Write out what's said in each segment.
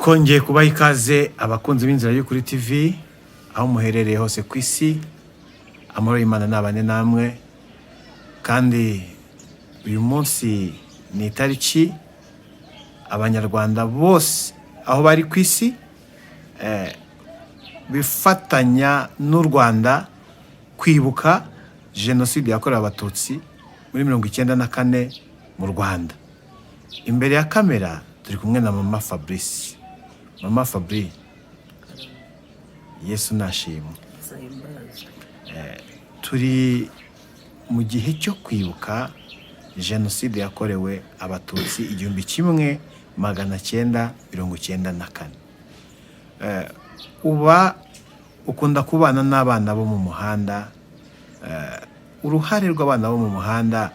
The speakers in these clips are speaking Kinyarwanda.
twongeye kubaha ikaze abakunzi b'inzira y'ukuri TV aho muherereye hose ku isi. Amahoro y'Imana nabane namwe, kandi uyu munsi ni itariki abanyarwanda bose aho bari ku isi bifatanya n'u Rwanda kwibuka jenoside yakorewe abatutsi muri 1994 mu Rwanda. Imbere ya kamera turi kumwe na Mama Fabrice. Mama Fabrice, Yesu nashimwe. Turi mu gihe cyo kwibuka jenoside yakorewe abatutsi 1994. Uba ukunda kubana n'abana bo mu muhanda, uruhare rw'abana bo mu muhanda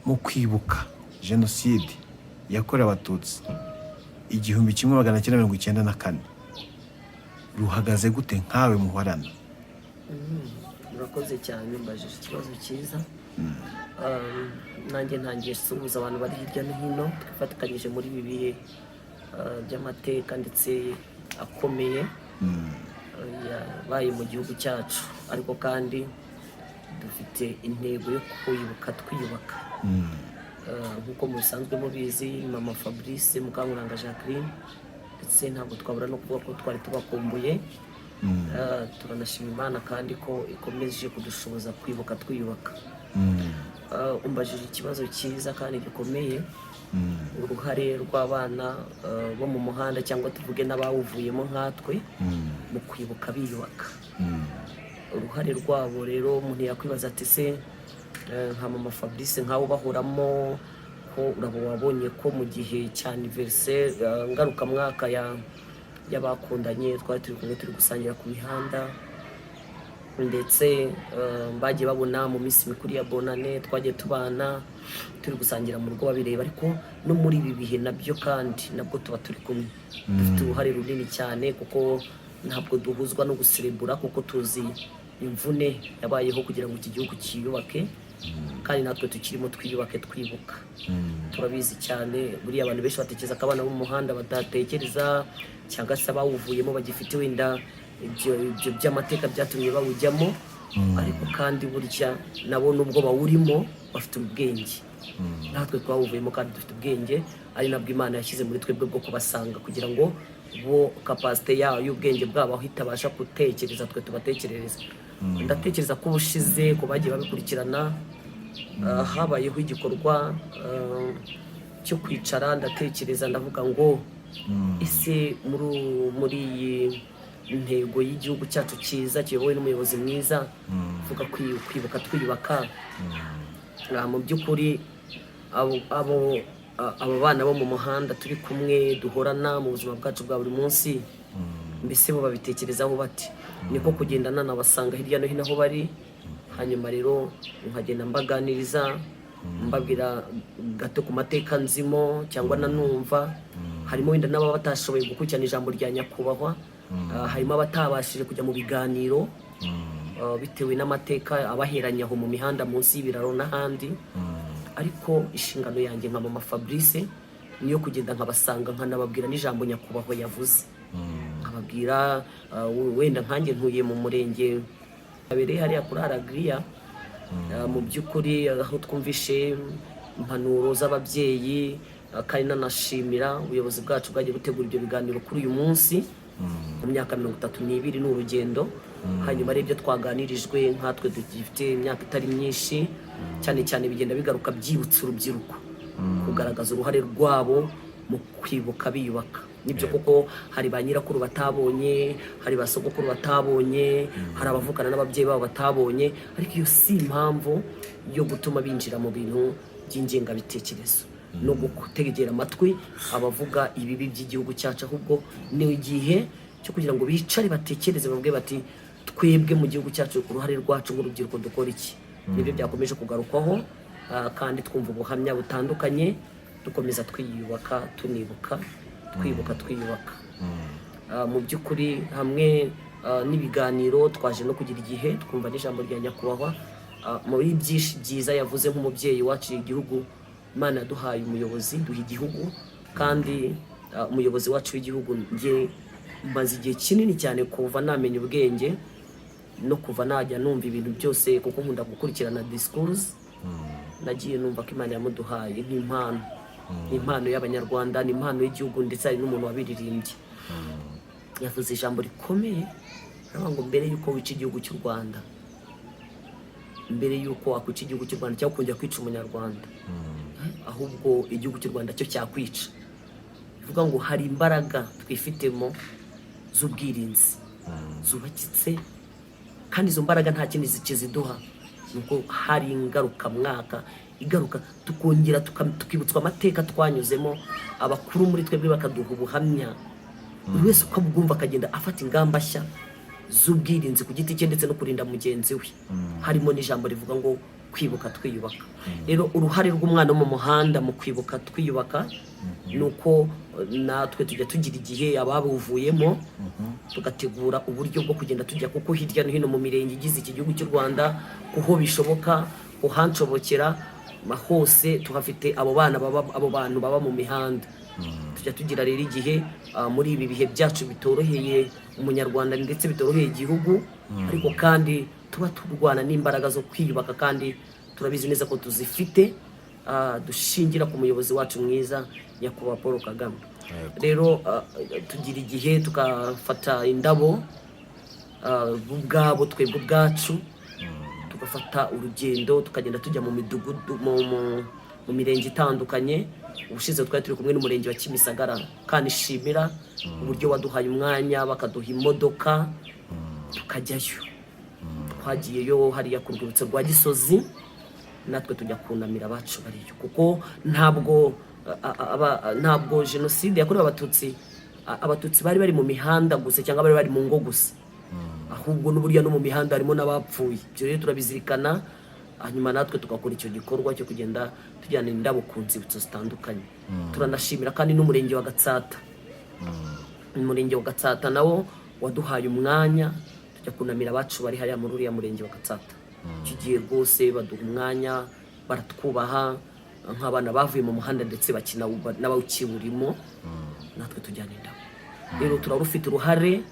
mu kwibuka jenoside yakorewe abatutsi 1994 ruhagaze gute nkawe muhorana? Murakoze cyane, mbajije ikibazo cyiza. Nanjye ntangiye suhuza abantu bari hirya no hino twifatikanyije muri ibi bihe by'amateka ndetse akomeye yabaye mu gihugu cyacu, ariko kandi dufite intego yo kwibuka twiyubaka. Nk'uko mubisanzwe mubizi, Mama Fabrice Mukankuranga Jacqueline, ndetse ntabwo twabura no kuvuga ko twari tubakumbuye. Turanashima Imana kandi ko ikomeje kudushoboza kwibuka twiyubaka. Umbajije ikibazo cyiza kandi gikomeye, uruhare rw'abana bo mu muhanda cyangwa tuvuge n'abawuvuyemo nkatwe mu kwibuka biyubaka. Uruhare rwabo rero umuntu yakwibaza ati se nka Mama Fabrice nkaho bahoramo ko urabo wabonye ko mu gihe cya anniversaire ngaruka mwaka y'abakundanye twari turi kumwe turi gusangira ku mihanda, ndetse bagiye babona mu minsi mikuru ya bonane twagiye tubana turi gusangira mu rugo babireba. Ariko no muri ibi bihe nabyo kandi nabwo tuba turi kumwe, dufite uruhare runini cyane kuko ntabwo duhuzwa no guserebura, kuko tuzi imvune yabayeho kugira ngo iki gihugu cyiyubake, kandi natwe tukirimo twiyubake twibuka. Turabizi cyane buriya abantu benshi batekereza ko abana bo mu muhanda badatekereza cyangwa se abawuvuyemo bagifite wenda ibyo by'amateka byatumye bawujyamo, ariko kandi burya nabo nubwo bawurimo bafite ubwenge. Natwe twawuvuyemo kandi dufite ubwenge, ari nabwo Imana yashyize muri twebwe bwo kubasanga kugira ngo bo capacity y'ubwenge bwabo aho itabasha gutekereza twe tubatekerereza. Ndatekereza ko ubushize ko bagiye babikurikirana habayeho igikorwa cyo kwicara ndatekereza ndavuga ngo ese muri iyi intego y'igihugu cyacu cyiza kiyobowe n'umuyobozi mwiza vuga kwibuka twiyubaka, mu by'ukuri abo bana bo mu muhanda turi kumwe duhorana mu buzima bwacu bwa buri munsi, mbese bo babitekerezaho bati? Niko kugenda nanabasanga hirya no hino aho bari, hanyuma rero nkagenda mbaganiriza mbabwira gato ku mateka nzimo cyangwa nanumva. Harimo wenda n'ababa batashoboye gukurikirana ijambo rya nyakubahwa, harimo abatabashije kujya mu biganiro bitewe n'amateka abaheranye aho mu mihanda munsi y'ibiraro n'ahandi. Ariko inshingano yanjye nka Mama Fabrice niyo kugenda nkabasanga nkanababwira n'ijambo nyakubahwa yavuze, nkababwira wenda nkanjye ntuye mu murenge abereye hariya kuri Aragria. Mu by'ukuri aho twumvishe impanuro z'ababyeyi, kandi nanashimira ubuyobozi bwacu bwagiye gutegura ibyo biganiro kuri uyu munsi mu myaka 32 ni urugendo. Hanyuma rero ibyo twaganirijwe nkatwe dufite imyaka itari myinshi, cyane cyane bigenda bigaruka byibutsa urubyiruko kugaragaza uruhare rwabo mu kwibuka biyubaka. Nibyo koko hari ba nyirakuru batabonye, hari ba sogokuru batabonye, hari abavukana n'ababyeyi babo batabonye, ariko iyo si impamvu yo gutuma binjira mu bintu by'ingengabitekerezo no gutegera amatwi abavuga ibibi by'igihugu cyacu, ahubwo ni igihe cyo kugira ngo bicare batekereze bavuge bati twebwe mu gihugu cyacu uruhare rwacu nk'urubyiruko dukora iki. Nibyo byakomeje kugarukwaho, kandi twumva ubuhamya butandukanye, dukomeza twiyubaka tunibuka, twibuka twiyubaka. Mu by'ukuri hamwe n'ibiganiro twaje no kugira igihe twumva n'ijambo rya nyakubahwa muri byinshi byiza yavuze nk'umubyeyi wacu igihugu. Imana yaduhaye umuyobozi duha igihugu, kandi umuyobozi wacu w'igihugu nge maze igihe kinini cyane kuva namenya ubwenge no kuva najya numva ibintu byose kuko nkunda gukurikirana discourse nagiye numva ko Imana yamuduhaye nk'impano impano y'abanyarwanda n'impano y'igihugu ndetse hari n'umuntu wabiririmbye yavuze ijambo rikomeye ngo mbere yuko wica igihugu cy'u Rwanda mbere yuko wakwica igihugu cy'u Rwanda cyangwa kongera kwica umunyarwanda ahubwo igihugu cy'u Rwanda cyo cyakwica bivuga ngo hari imbaraga twifitemo z'ubwirinzi zubakitse kandi izo mbaraga nta kindi zikiziduha nuko hari ingaruka mwaka igaruka tukongera tukibutswa amateka twanyuzemo abakuru muri twebwe bakaduha ubuhamya buri wese uko abwumva akagenda afata ingamba nshya z'ubwirinzi ku giti cye ndetse no kurinda mugenzi we harimo n'ijambo rivuga ngo kwibuka twiyubaka rero uruhare rw'umwana wo mu muhanda mu kwibuka twiyubaka nuko natwe tujya tugira igihe ababuvuyemo tugategura uburyo bwo kugenda tujya kuko hirya no hino mu mirenge igize iki gihugu cy'u Rwanda kuho bishoboka kuhanshobokera hose tuhafite abo bantu baba mu mihanda tujya tugira rero igihe muri ibi bihe byacu bitoroheye umunyarwanda ndetse bitoroheye igihugu ariko kandi tuba turwana n'imbaraga zo kwiyubaka kandi turabizi neza ko tuzifite dushingira ku muyobozi wacu mwiza nyakubahwa Paul Kagame rero tugira igihe tukafata indabo ubwabo twebwe ubwacu tugafata urugendo tukagenda tujya mu midugudu mu mirenge itandukanye ubushize twari turi kumwe n'umurenge wa Kimisagara kandi shimira uburyo waduhaye umwanya bakaduha imodoka tukajyayo twagiyeyo hariya ku rwibutso rwa Gisozi natwe tujya kunamira abacu bariyo kuko ntabwo jenoside yakorewe abatutsi bari bari mu mihanda gusa cyangwa bari bari mu ngo gusa ahubwo n'uburyo no mu mihanda harimo n'abapfuye ibyo rero turabizirikana hanyuma natwe tugakora icyo gikorwa cyo kugenda tujyana indabo ku nzibutso zitandukanye turanashimira kandi n'umurenge wa Gatsata umurenge wa Gatsata nawo waduhaye umwanya tujya kunamira abacu bari hariya muri uriya murenge wa Gatsata kigiye rwose baduha umwanya baratwubaha nk'abana bavuye mu muhanda ndetse bakina n'abawukiburimo natwe tujyana indabo rero turarufite uruhare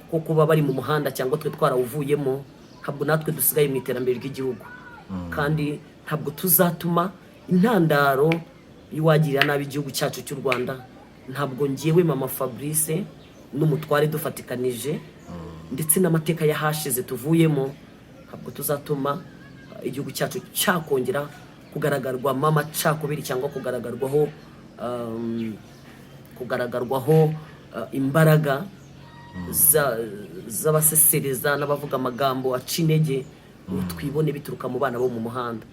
ko kuba bari mu muhanda cyangwa twe twarawuvuyemo ntabwo natwe dusigaye mu iterambere ry'igihugu kandi ntabwo tuzatuma intandaro y'uwagirira nabi igihugu cyacu cy'u Rwanda ntabwo ngiyewe mama Fabrice n'umutware dufatikanije ndetse n'amateka yahashize tuvuyemo ntabwo tuzatuma igihugu cyacu cyakongera kugaragarwamo amacakubiri cyangwa kugaragarirwaho imbaraga z'abasesereza n'abavuga amagambo aca intege twibone bituruka mu bana bo mu muhanda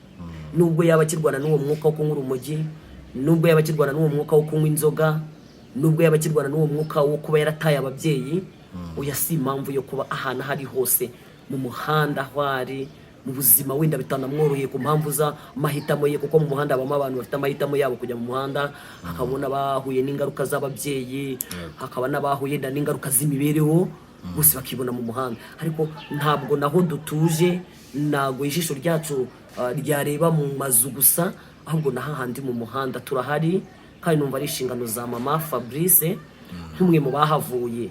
nubwo yaba akirwana n'uwo mwuka wo kunywa urumogi nubwo yaba akirwana n'uwo mwuka wo kunywa inzoga nubwo yaba akirwana n'uwo mwuka wo kuba yarataye ababyeyi oya si impamvu yo kuba ahantu aho ari hose mu muhanda aho ari mu buzima wenda bitanamworoheye ku mpamvu z'amahitamo ye kuko mu muhanda habamo abantu bafite amahitamo yabo kujya mu muhanda hakabona bahuye n'ingaruka z'ababyeyi hakaba n'abahuye n'ingaruka z'imibereho bose bakibona mu muhanda ariko ntabwo naho dutuje ntabwo ijisho ryacu ryareba mu mazu gusa ahubwo na hahandi mu muhanda turahari kandi numva ari inshingano za mama Fabrice nk'umwe mu bahavuye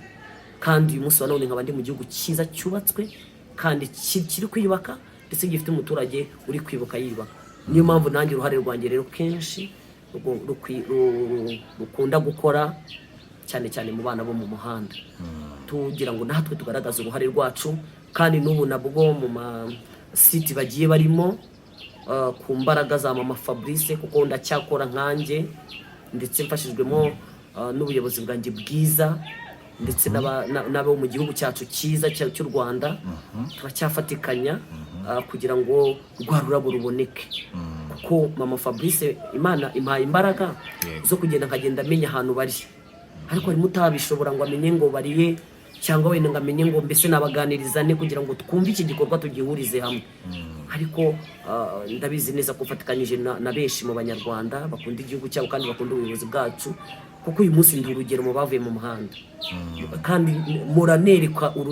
kandi uyu munsi wa none nkaba ndi mu gihugu cyiza cyubatswe kandi kiri kwiyubaka ndetse gifite umuturage uri kwibuka yiyubaka niyo mpamvu nanjye uruhare rwanjye rero kenshi rukunda gukora cyane cyane mu bana bo mu muhanda tugira ngo natwe tugaragaze uruhare rwacu kandi n'ubu nabwo mu masiti bagiye barimo ku mbaraga za mama Fabrice kuko ndacyakora nkanjye ndetse mfashijwemo n'ubuyobozi bwanjye bwiza ndetse n'abo mu gihugu cyacu cyiza cy'u Rwanda turacyafatikanya kugira ngo rwa rurabo ruboneke kuko mama Fabrice Imana impaye imbaraga zo kugenda nkagenda amenya ahantu bari ariko harimo utabishobora ngo amenye ngo bariye cyangwa wenda ngo amenye ngo mbese nabaganirizane kugira ngo twumve iki gikorwa tugihurize hamwe ariko ndabizi neza ko ufatikanyije na benshi mu banyarwanda bakunda igihugu cyabo kandi bakunda ubuyobozi bwacu kuko uyu munsi ndi urugero mu bavuye mu muhanda kandi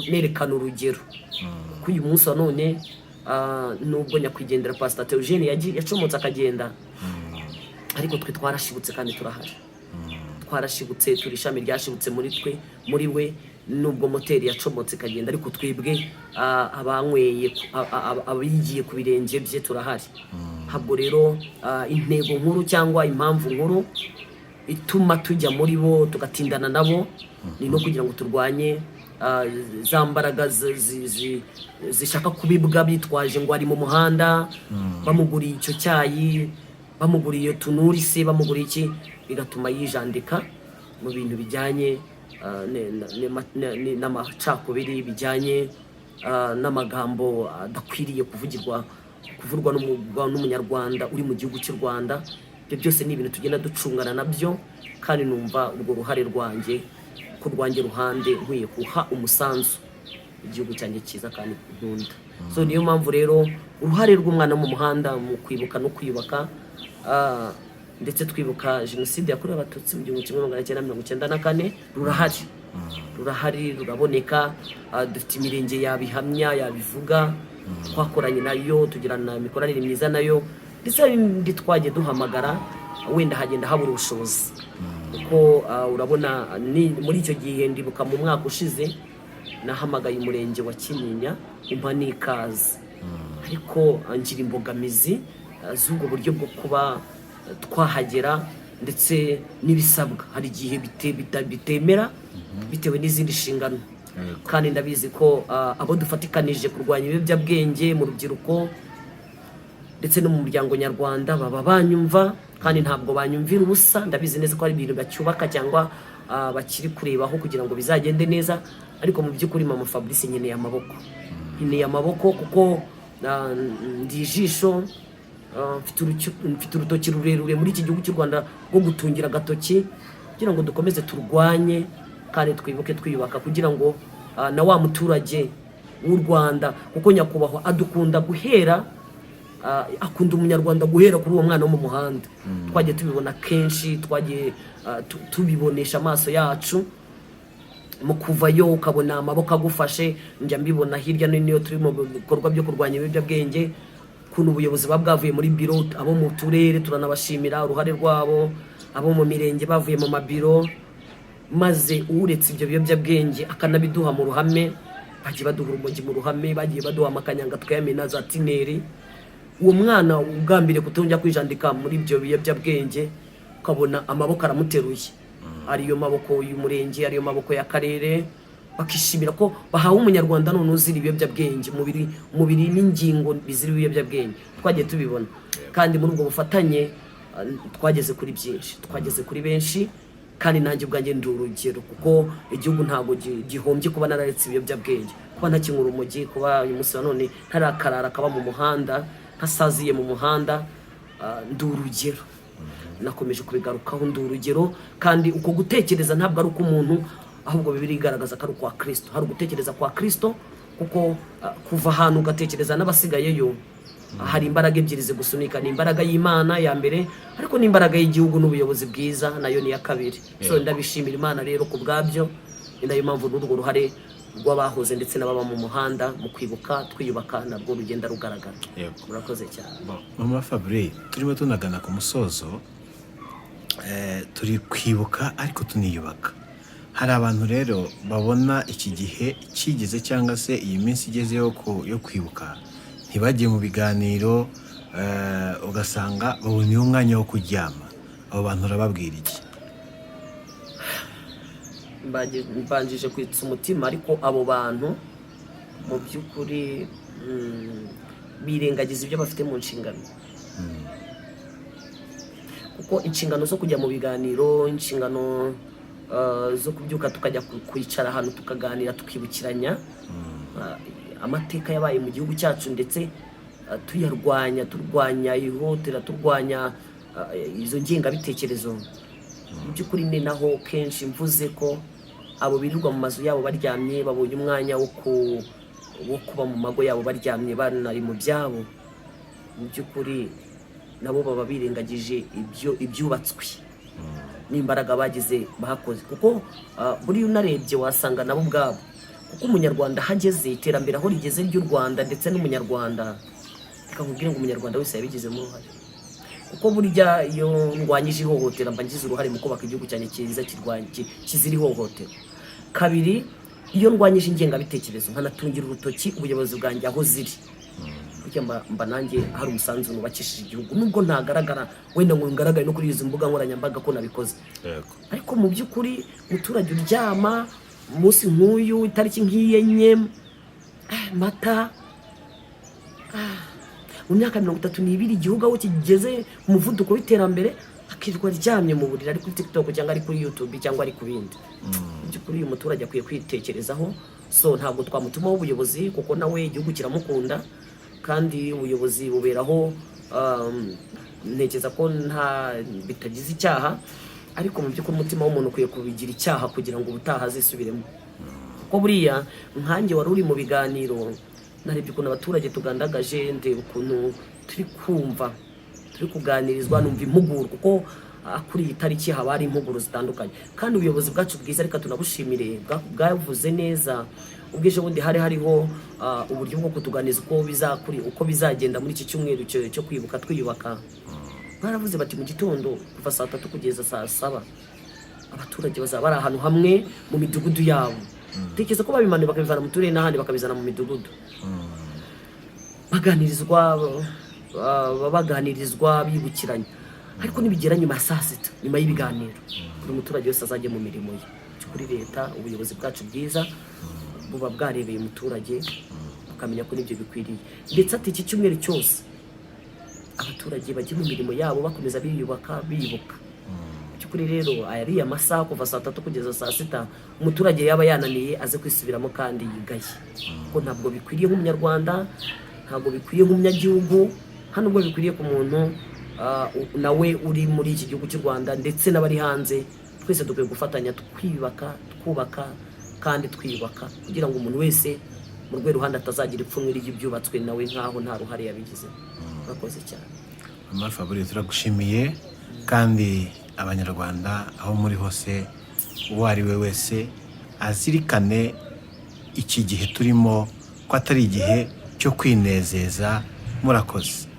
nerekana urugero kuko uyu munsi wa none nubwo nyakwigendera Pastor Theogene yacomotse akagenda ariko twe twarashibutse kandi turahari twarashibutse, turi ishami ryashibutse muri we, nubwo moteri yacomotse ikagenda, ariko twebwe abanyweye abigiye ku birenge bye turahari. Ntabwo rero intego nkuru cyangwa impamvu nkuru ituma tujya muri bo tugatindana nabo ni no kugira ngo turwanye za mbaraga zishaka kubibwa bitwaje ngo ari mu muhanda, bamuguriye icyo cyayi, bamuguriye tunuri se, bamuguriye iki, bigatuma yijandika mu bintu bijyanye n'amacakubiri, bijyanye n'amagambo adakwiriye kuvurwa n'umunyarwanda uri mu gihugu cy'u Rwanda. Ibyo byose ni ibintu tugenda ducungana nabyo, kandi numva urwo ruhare rwanjye ku rwanjye ruhande nkwiye kuha umusanzu igihugu cyanjye cyiza kandi nkunda. So niyo mpamvu rero uruhare rw'umwana mu muhanda mu kwibuka no kwiyubaka, ndetse twibuka jenoside yakorewe abatutsi mu 1994 rurahari, ruraboneka. Dufite imirenge yabihamya, yabivuga, twakoranye nayo, tugirana imikoranire myiza nayo, ndetse ndi twagiye duhamagara, wenda hagenda habura ubushobozi kuko urabona muri icyo gihe ndibuka mu mwaka ushize nahamagaye umurenge wa Kinyinya umpa n'ikaze, ariko ngira imbogamizi z'ubwo buryo bwo kuba twahagera ndetse n'ibisabwa. Hari igihe bitemera bitewe n'izindi nshingano, kandi ndabizi ko abo dufatikanije kurwanya ibiyobyabwenge mu rubyiruko ndetse no mu muryango nyarwanda baba banyumva, kandi ntabwo banyumvira ubusa. Ndabizi neza ko ari ibintu bacyubaka cyangwa bakiri kurebaho kugira ngo bizagende neza, ariko mu by'ukuri Mama Fabrice nkeneye amaboko kuko ndi ijisho, mfite urutoki rurerure muri iki gihugu cy'u Rwanda rwo gutungira agatoki, kugira ngo dukomeze turwanye kandi twibuke twiyubaka, kugira ngo na wa muturage w'u Rwanda, kuko nyakubahwa adukunda guhera, akunda umunyarwanda guhera kuri uwo mwana wo mu muhanda. Twagiye tubibona kenshi, twagiye tubibonesha amaso yacu, mu kuvayo ukabona amaboko agufashe. Njya mbibona hirya no hino turi mu bikorwa byo kurwanya ibiyobyabwenge, kuntu ubuyobozi bwavuye muri biro, abo mu turere turanabashimira uruhare rwabo, abo mu mirenge bavuye mu mabiro, maze uretse ibyo biyobyabwenge akanabiduha mu ruhame. Bagiye baduha urumogi mu ruhame, bagiye baduha amakanyanga tukayamena za tineri. Uwo mwana ugambiriye kutongera kwijandika muri ibyo biyobyabwenge, ukabona amaboko aramuteruye, ariyo maboko y'umurenge, ariyo maboko y'akarere, bakishimira ko bahawe umunyarwanda none uzira ibiyobyabwenge, umubiri n'ingingo bizira ibiyobyabwenge. Twagiye tubibona, kandi muri ubwo bufatanye twageze kuri byinshi, twageze kuri benshi, kandi nanjye ubwanjye ndi urugero, kuko igihugu ntabwo gihombye kuba nararetse ibiyobyabwenge, kuba ntakinywa urumogi, kuba uyu munsi wa none ntarakarara kaba mu muhanda, ntasaziye mu muhanda. Ndi urugero, nakomeje kubigarukaho, ndi urugero. Kandi uko gutekereza ntabwo ari uko umuntu, ahubwo Bibiliya igaragaza ko ari kwa Kristo. Hari ugutekereza kwa Kristo, kuko kuva ahantu ugatekereza n'abasigayeyo, hari imbaraga ebyiri zigusunika. Ni imbaraga y'Imana ya mbere, ariko n'imbaraga y'igihugu n'ubuyobozi bwiza nayo ni ya kabiri. So ndabishimira Imana rero ku bwabyo, ni nayo mpamvu n'urwo ruhare rw'abahoze ndetse n'ababa mu muhanda mu kwibuka twiyubaka narwo rugenda rugaragara. Murakoze cyane. Mama Fabrice, turimo tunagana ku musozo, turi kwibuka ariko tuniyubaka. Hari abantu rero babona iki gihe kigeze cyangwa se iyi minsi igezeho yo kwibuka, ntibajye mu biganiro, ugasanga babonye umwanya wo kuryama. Abo bantu urababwira iki? Mbanjije kwitsa umutima, ariko abo bantu mu by'ukuri birengagiza ibyo bafite mu nshingano, kuko inshingano zo kujya mu biganiro, inshingano zo kubyuka tukajya kwicara ahantu tukaganira, tukibukiranya amateka yabaye mu gihugu cyacu, ndetse turwanya ihotera, turwanya izo ngengabitekerezo. Mu by'ukuri ni naho kenshi mvuze ko abo birirwa mu mazu yabo baryamye, babonye umwanya wo kuba mu mago yabo baryamye, banari mu byabo, mu by'ukuri nabo baba birengagije ibyubatswe n'imbaraga bagize bakoze. Kuko buriya unarebye wasanga nabo ubwabo, kuko umunyarwanda hageze, iterambere aho rigeze ry'u Rwanda ndetse n'umunyarwanda, reka nkubwire ngo umunyarwanda wese yabigizemo uruhare. kuko burya iyo ndwanyije ihohotera mba ngize uruhare mu kubaka igihugu cyane cyiza kizira ihohotera. Kabiri, iyo ndwanyije ingengabitekerezo nkanatungira urutoki ubuyobozi bwanjye aho ziri, burya mba nanjye hari umusanzu nubakishije igihugu, nubwo ntagaragara wenda ngo ngaragare no kuri izi mbuga nkoranyambaga ko nabikoze, ariko mu by'ukuri umuturage uryama umunsi nk'uyu itariki nk'iyenye Mata mu myaka 32 igihugu aho kigeze umuvuduko w'iterambere, akirirwa aryamye mu buriri ari kuri TikTok cyangwa ari kuri YouTube cyangwa ari ku bindi. By'ukuri uyu muturage akwiye kwitekerezaho, so ntabwo twamutumaho ubuyobozi kuko nawe igihugu kiramukunda kandi ubuyobozi buberaho. Ntekereza ko nta bitagize icyaha, ariko mu by'ukuri umutima w'umuntu ukwiye kubigira icyaha kugira ngo ubutaha azisubiremo. Ko buriya nkanjye wari uri mu biganiro narebye ukuntu abaturage tugandagaje, ndeba ukuntu turi kumva, turi kuganirizwa, numva impuguro kuko kuri iyi tariki haba hari impuguro zitandukanye, kandi ubuyobozi bwacu bwiza reka tunabushimire bwavuze neza. Ubwo ejo bundi hari hariho uburyo bwo kutuganiza uko bizagenda muri iki cyumweru cyo kwibuka twiyubaka. Baravuze bati mu gitondo kuva saa 3 kugeza saa 7 abaturage bazaba bari ahantu hamwe mu midugudu yabo. Tekereza ko babimanuye bakabivana mu turere n'ahandi bakabizana mu midugudu, baganirizwa bibukiranya. Ariko nibigera nyuma ya saa 6 nyuma y'ibiganiro buri muturage wese azajya mu mirimo ye. Kuri leta ubuyobozi bwacu bwiza buba bwarebeye umuturage bukamenya ko nibyo bikwiriye, ndetse ati iki cyumweru cyose abaturage bajye mu mirimo yabo bakomeza bibuka. Kuri rero ariya masaha kuva saa 3 kugeza saa 6 umuturage yaba yananiye aze kwisubiramo kandi yigaye, ko ntabwo bikwiriye nk'umunyarwanda, ntabwo bikwiriye nk'umunyagihugu, hano ubwo bikwiriye ku muntu nawe uri muri iki gihugu cy'u Rwanda ndetse n'abari hanze. Twese dukwiye gufatanya twubaka kandi twiyubaka kugira ngo umuntu wese mu rwego ruhande atazagira ipfunwe ry'ibyubatswe nawe nkaho nta ruhare yabigize. Murakoze cyane. Mama Fabrice turagushimiye, kandi abanyarwanda aho muri hose uwo ari we wese azirikane iki gihe turimo ko atari igihe cyo kwinezeza. Murakoze.